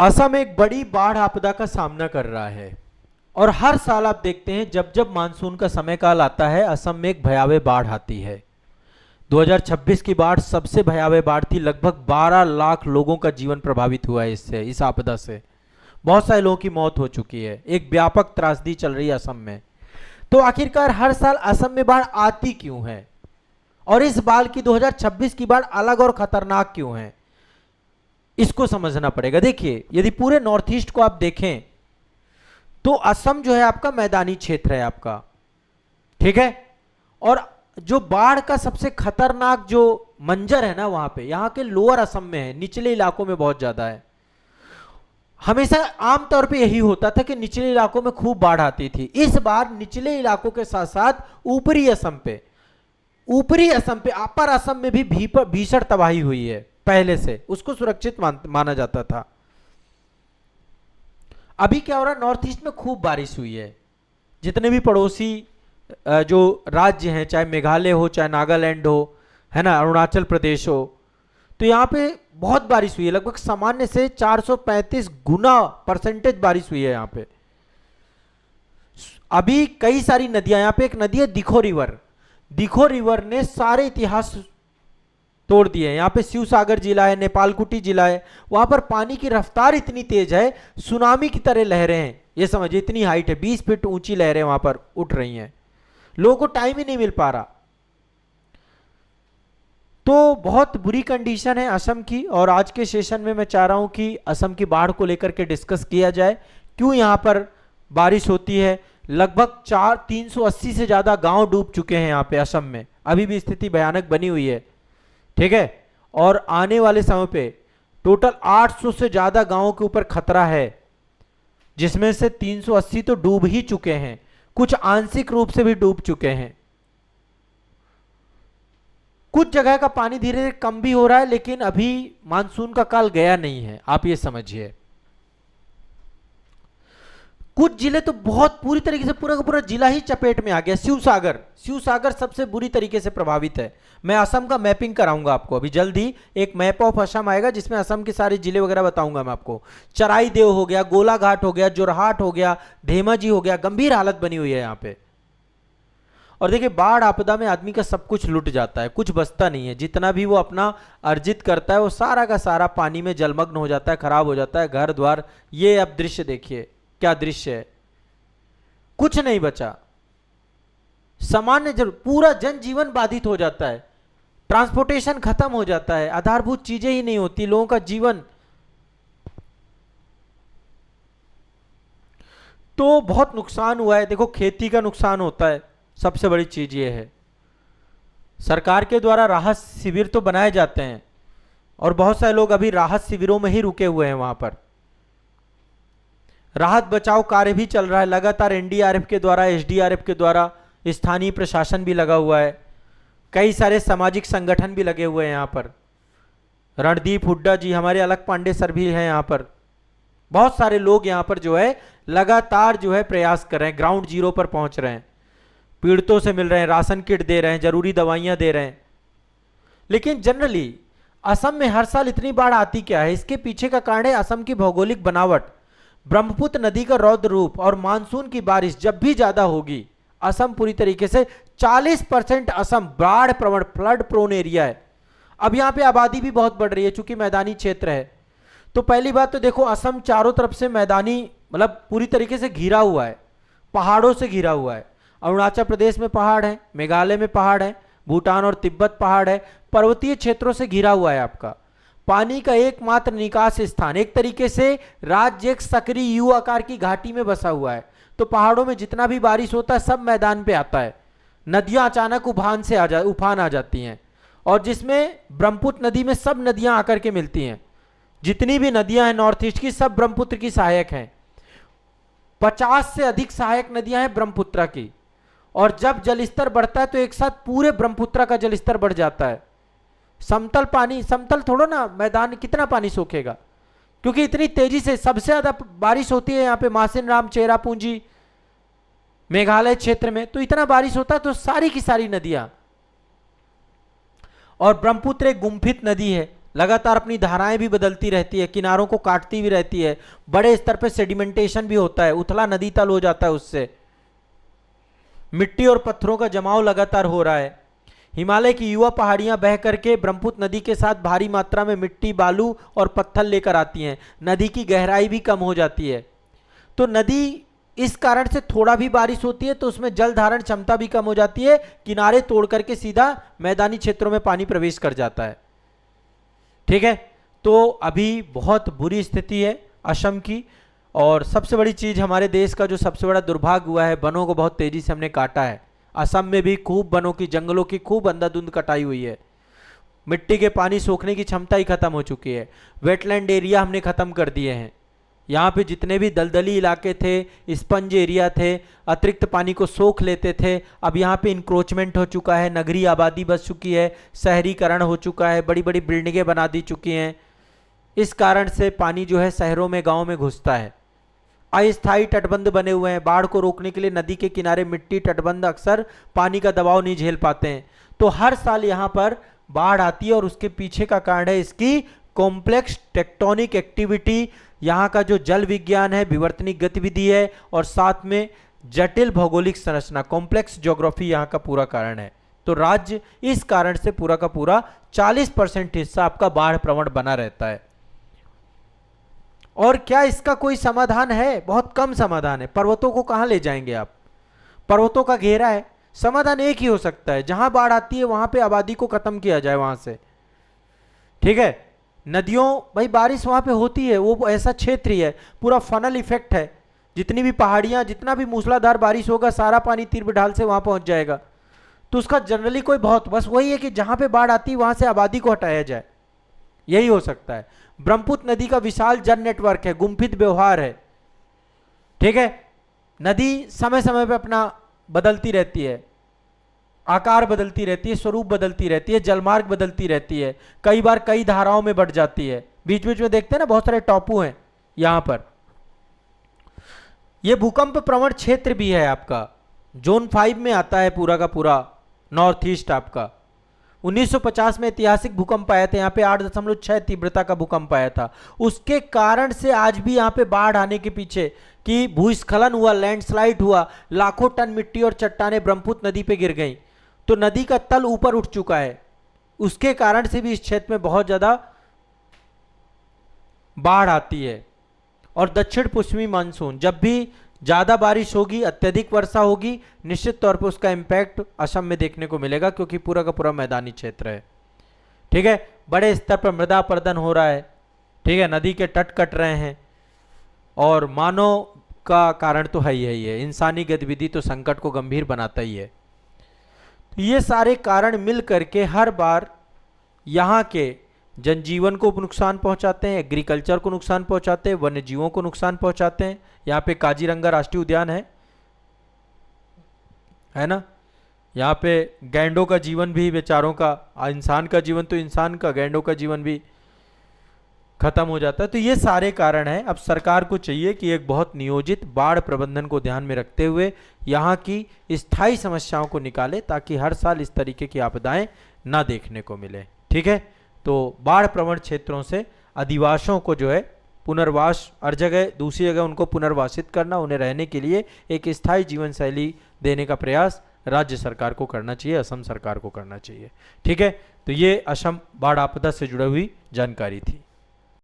असम एक बड़ी बाढ़ आपदा का सामना कर रहा है और हर साल आप देखते हैं जब जब मानसून का समय काल आता है असम में एक भयावह बाढ़ आती है। 2026 की बाढ़ सबसे भयावह बाढ़ थी। लगभग 12 लाख लोगों का जीवन प्रभावित हुआ है इससे, इस आपदा से बहुत सारे लोगों की मौत हो चुकी है। एक व्यापक त्रासदी चल रही है असम में। तो आखिरकार हर साल असम में बाढ़ आती क्यों है और इस बार की 2026 की बाढ़ अलग और खतरनाक क्यों है, इसको समझना पड़ेगा। देखिए, यदि पूरे नॉर्थ ईस्ट को आप देखें तो असम जो है आपका मैदानी क्षेत्र है आपका, ठीक है। और जो बाढ़ का सबसे खतरनाक जो मंजर है ना वहां पे, यहां के लोअर असम में है, निचले इलाकों में बहुत ज्यादा है। हमेशा आमतौर पे यही होता था कि निचले इलाकों में खूब बाढ़ आती थी। इस बार निचले इलाकों के साथ साथ ऊपरी असम पे अपर असम में भी भीषण तबाही हुई है। पहले से उसको सुरक्षित माना जाता था। अभी क्या हो रहा है, नॉर्थ ईस्ट में खूब बारिश हुई है। जितने भी पड़ोसी जो राज्य हैं, चाहे मेघालय हो, चाहे नागालैंड हो, है ना, अरुणाचल प्रदेश हो, तो यहाँ पे बहुत बारिश हुई है। लगभग सामान्य से 435 गुना परसेंटेज बारिश हुई है यहाँ पे। अभी कई सारी नदियां, यहाँ पे एक नदी है दिखो रिवर ने सारे इतिहास तोड़ दिए हैं। यहाँ पे शिव सागर जिला है, नेपालकुटी जिला है, वहां पर पानी की रफ्तार इतनी तेज है, सुनामी की तरह लहरें हैं। ये समझिए, इतनी हाइट है, 20 फीट ऊंची लहरें वहां पर उठ रही हैं। लोगों को टाइम ही नहीं मिल पा रहा। तो बहुत बुरी कंडीशन है असम की। और आज के सेशन में मैं चाह रहा हूं कि असम की बाढ़ को लेकर के डिस्कस किया जाए। क्यों यहां पर बारिश होती है। लगभग 380 से ज्यादा गांव डूब चुके हैं यहाँ पे असम में। अभी भी स्थिति भयानक बनी हुई है, ठीक है। और आने वाले समय पे टोटल 800 से ज्यादा गांवों के ऊपर खतरा है, जिसमें से 380 तो डूब ही चुके हैं, कुछ आंशिक रूप से भी डूब चुके हैं। कुछ जगह का पानी धीरे धीरे कम भी हो रहा है, लेकिन अभी मानसून का काल गया नहीं है, आप ये समझिए। कुछ जिले तो बहुत पूरी तरीके से, पूरा का पूरा जिला ही चपेट में आ गया। शिवसागर सबसे बुरी तरीके से प्रभावित है। मैं असम का मैपिंग कराऊंगा आपको अभी जल्द ही। एक मैप ऑफ असम आएगा जिसमें असम के सारे जिले वगैरह बताऊंगा मैं आपको। चराई देव हो गया, गोलाघाट हो गया, जोरहाट हो गया, धेमाजी हो गया। गंभीर हालत बनी हुई है यहाँ पे। और देखिए, बाढ़ आपदा में आदमी का सब कुछ लुट जाता है, कुछ बचता नहीं है। जितना भी वो अपना अर्जित करता है वो सारा का सारा पानी में जलमग्न हो जाता है, खराब हो जाता है, घर द्वार। ये अब दृश्य देखिए, क्या दृश्य है, कुछ नहीं बचा। सामान्य पूरा जनजीवन बाधित हो जाता है, ट्रांसपोर्टेशन खत्म हो जाता है, आधारभूत चीजें ही नहीं होती, लोगों का जीवन। तो बहुत नुकसान हुआ है। देखो, खेती का नुकसान होता है, सबसे बड़ी चीज ये है। सरकार के द्वारा राहत शिविर तो बनाए जाते हैं और बहुत सारे लोग अभी राहत शिविरों में ही रुके हुए हैं। वहां पर राहत बचाव कार्य भी चल रहा है लगातार, एनडीआरएफ के द्वारा, एसडीआरएफ के द्वारा। स्थानीय प्रशासन भी लगा हुआ है, कई सारे सामाजिक संगठन भी लगे हुए हैं यहाँ पर। रणदीप हुड्डा जी, हमारे अलग पांडे सर भी हैं यहाँ पर। बहुत सारे लोग यहाँ पर जो है लगातार जो है प्रयास कर रहे हैं, ग्राउंड जीरो पर पहुंच रहे हैं, पीड़ितों से मिल रहे हैं, राशन किट दे रहे हैं, जरूरी दवाइयां दे रहे हैं। लेकिन जनरली असम में हर साल इतनी बाढ़ आती क्या है, इसके पीछे का कारण है असम की भौगोलिक बनावट। ब्रह्मपुत्र नदी का रौद्र रूप और मानसून की बारिश जब भी ज्यादा होगी, असम पूरी तरीके से 40% असम बाढ़ प्रवण, फ्लड प्रोन एरिया है। अब यहाँ पे आबादी भी बहुत बढ़ रही है चूंकि मैदानी क्षेत्र है। तो पहली बात तो देखो, असम चारों तरफ से मैदानी, मतलब पूरी तरीके से घिरा हुआ है, पहाड़ों से घिरा हुआ है। अरुणाचल प्रदेश में पहाड़ है, मेघालय में पहाड़ है, भूटान और तिब्बत पहाड़ है, पर्वतीय क्षेत्रों से घिरा हुआ है आपका। पानी का एकमात्र निकास स्थान, एक तरीके से राज्य एक सक्रिय यू आकार की घाटी में बसा हुआ है। तो पहाड़ों में जितना भी बारिश होता है सब मैदान पे आता है। नदियां अचानक उफान आ जाती हैं, और जिसमें ब्रह्मपुत्र नदी में सब नदियां आकर के मिलती हैं। जितनी भी नदियां हैं नॉर्थ ईस्ट की, सब ब्रह्मपुत्र की सहायक हैं। 50 से अधिक सहायक नदियां हैं ब्रह्मपुत्र की। और जब जलस्तर बढ़ता है तो एक साथ पूरे ब्रह्मपुत्र का जलस्तर बढ़ जाता है। समतल पानी, समतल थोड़ा ना, मैदान कितना पानी सोखेगा, क्योंकि इतनी तेजी से सबसे ज्यादा बारिश होती है यहाँ पे मासिनराम, चेरापूंजी, मेघालय क्षेत्र में। तो इतना बारिश होता है तो सारी की सारी नदियां, और ब्रह्मपुत्र एक गुम्फित नदी है, लगातार अपनी धाराएं भी बदलती रहती है, किनारों को काटती भी रहती है, बड़े स्तर पे सेडिमेंटेशन भी होता है, उथला नदी तल हो जाता है, उससे मिट्टी और पत्थरों का जमाव लगातार हो रहा है। हिमालय की युवा पहाड़ियां बह करके ब्रह्मपुत्र नदी के साथ भारी मात्रा में मिट्टी, बालू और पत्थर लेकर आती हैं। नदी की गहराई भी कम हो जाती है, तो नदी इस कारण से थोड़ा भी बारिश होती है तो उसमें जल धारण क्षमता भी कम हो जाती है, किनारे तोड़ करके सीधा मैदानी क्षेत्रों में पानी प्रवेश कर जाता है। ठीक है, तो अभी बहुत बुरी स्थिति है असम की। और सबसे बड़ी चीज, हमारे देश का जो सबसे बड़ा दुर्भाग्य हुआ है, वनों को बहुत तेजी से हमने काटा है। असम में भी खूब वनों की, जंगलों की खूब अंधाधुंध कटाई हुई है। मिट्टी के पानी सोखने की क्षमता ही खत्म हो चुकी है। वेटलैंड एरिया हमने खत्म कर दिए हैं। यहाँ पे जितने भी दलदली इलाके थे, स्पंज एरिया थे, अतिरिक्त पानी को सोख लेते थे, अब यहाँ पे इंक्रोचमेंट हो चुका है, नगरीय आबादी बस चुकी है, शहरीकरण हो चुका है, बड़ी बड़ी बिल्डिंगें बना दी चुकी हैं। इस कारण से पानी जो है शहरों में, गाँव में घुसता है। अस्थायी तटबंध बने हुए हैं, बाढ़ को रोकने के लिए नदी के किनारे मिट्टी तटबंध अक्सर पानी का दबाव नहीं झेल पाते हैं, तो हर साल यहाँ पर बाढ़ आती है। और उसके पीछे का कारण है इसकी कॉम्प्लेक्स टेक्टोनिक एक्टिविटी, यहाँ का जो जल विज्ञान है, विवर्तनिक गतिविधि है, और साथ में जटिल भौगोलिक संरचना, कॉम्प्लेक्स ज्योग्राफी यहाँ का पूरा कारण है। तो राज्य इस कारण से पूरा का पूरा 40% हिस्सा आपका बाढ़ प्रवण बना रहता है। और क्या इसका कोई समाधान है? बहुत कम समाधान है। पर्वतों को कहां ले जाएंगे आप? पर्वतों का घेरा है, समाधान एक ही हो सकता है, जहां बाढ़ आती है वहां पे आबादी को खत्म किया जाए वहां से। ठीक है, नदियों, भाई बारिश वहां पे होती है, वो ऐसा क्षेत्र ही है, पूरा फनल इफेक्ट है, जितनी भी पहाड़ियां, जितना भी मूसलाधार बारिश होगा, सारा पानी तीर बिढाल से वहां पहुंच जाएगा। तो उसका जनरली कोई बहुत, बस वही है कि जहां पे बाढ़ आती है वहां से आबादी को हटाया जाए, यही हो सकता है। ब्रह्मपुत्र नदी का विशाल जल नेटवर्क है, गुम्फित व्यवहार है। ठीक है, नदी समय समय पे अपना बदलती रहती है, आकार बदलती रहती है, स्वरूप बदलती रहती है, जलमार्ग बदलती रहती है, कई बार कई धाराओं में बढ़ जाती है। बीच बीच में देखते हैं ना, बहुत सारे टापू हैं यहां पर। यह भूकंप प्रवण क्षेत्र भी है आपका, जोन 5 में आता है पूरा का पूरा नॉर्थ ईस्ट आपका। 1950 में ऐतिहासिक भूकंप आया था, यहाँ पे 8.6 तीव्रता का भूकंप आया था। उसके कारण से आज भी यहाँ पे बाढ़ आने के पीछे कि भूस्खलन हुआ, लैंडस्लाइड हुआ, लाखों टन मिट्टी और चट्टानें ब्रह्मपुत्र नदी पे गिर गई, तो नदी का तल ऊपर उठ चुका है। उसके कारण से भी इस क्षेत्र में बहुत ज्यादा बाढ़ आती है। और दक्षिण पश्चिमी मानसून, जब भी ज्यादा बारिश होगी, अत्यधिक वर्षा होगी, निश्चित तौर पर उसका इंपैक्ट असम में देखने को मिलेगा, क्योंकि पूरा का पूरा मैदानी क्षेत्र है। ठीक है, बड़े स्तर पर मृदा अपरदन हो रहा है। ठीक है, नदी के तट कट रहे हैं, और मानव का कारण तो है ही है, इंसानी गतिविधि तो संकट को गंभीर बनाता ही है। तो ये सारे कारण मिल करके हर बार यहाँ के जनजीवन को नुकसान पहुंचाते हैं, एग्रीकल्चर को नुकसान पहुंचाते हैं, वन्य जीवों को नुकसान पहुंचाते हैं। यहाँ पे काजीरंगा राष्ट्रीय उद्यान है ना, यहाँ पे गैंडों का जीवन भी बेचारों का, इंसान का जीवन तो इंसान का, गैंडों का जीवन भी खत्म हो जाता है। तो ये सारे कारण हैं। अब सरकार को चाहिए कि एक बहुत नियोजित बाढ़ प्रबंधन को ध्यान में रखते हुए यहाँ की स्थायी समस्याओं को निकाले, ताकि हर साल इस तरीके की आपदाएं ना देखने को मिले। ठीक है, तो बाढ़ प्रवण क्षेत्रों से अधिवासियों को जो है पुनर्वास, हर जगह दूसरी जगह उनको पुनर्वासित करना, उन्हें रहने के लिए एक स्थायी जीवन शैली देने का प्रयास राज्य सरकार को करना चाहिए, असम सरकार को करना चाहिए। ठीक है, तो ये असम बाढ़ आपदा से जुड़ी हुई जानकारी थी।